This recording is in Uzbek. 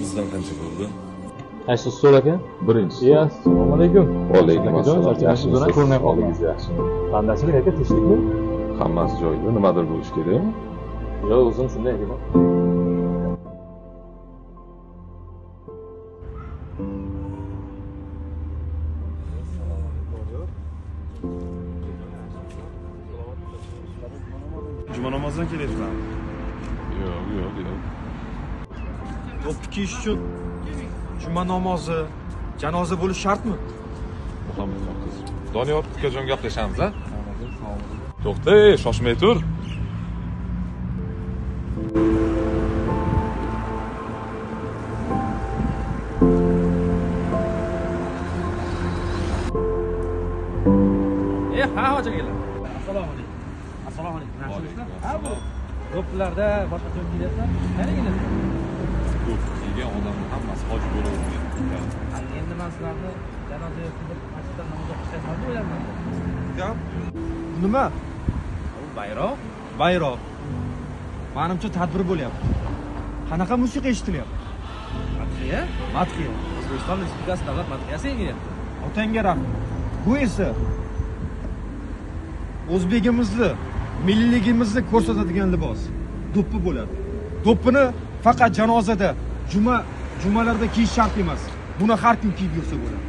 bizdan qancha bo'ldi? Qaysi ustoz aka? Birinchisi. Assalomu alaykum. Alaykum assalom. Yaxshimisiz? Yaxshimisiz? Ko'rmay qoldik. Yaxshimi? Qandaychilik aka, tinchlikmi? Hammasi joyida. Nimadir bo'lish kerakmi? Yo'q, o'zim shunday ekan. Juma namozidan kelyapsan. Yo'q. To'pni kiyish uchun juma namozi, janoza bo'lish shartmi? Muhammad qiz. Doniyor ukajon gaplashamiz, a? To'xta, shoshmay tur. Ha, hojilar. Assalomu alaykum. Assalomu alaykum. Yaxshimisizlar? Ha, bu do'ppilarda boshqa joy kiyapsan. Qani kelasiz? Do'p kiygan odamning hammasi hoji bo'lavermaydi. Endi men sizlarni janozaga qilib masjiddan namoz o'qishdan o'ylayman. Gap. Nima? Bu bayroq. Bayroq. Menimcha tadbir bo'lyapti. Qanaqa musiqa eshitilyapti? Madhiya? Madhiya. O'zbekiston Respublikasi davlat madhiyasi yangilyapti. Otangga rahmat. Bu esa o'zbegimizni, milliyligimizni ko'rsatadigan libos. Do'ppi bo'ladi. Do'ppini faqat janozada, jumalarda kiyish shart emas. Buni har kim kiyib yursa bo'ladi.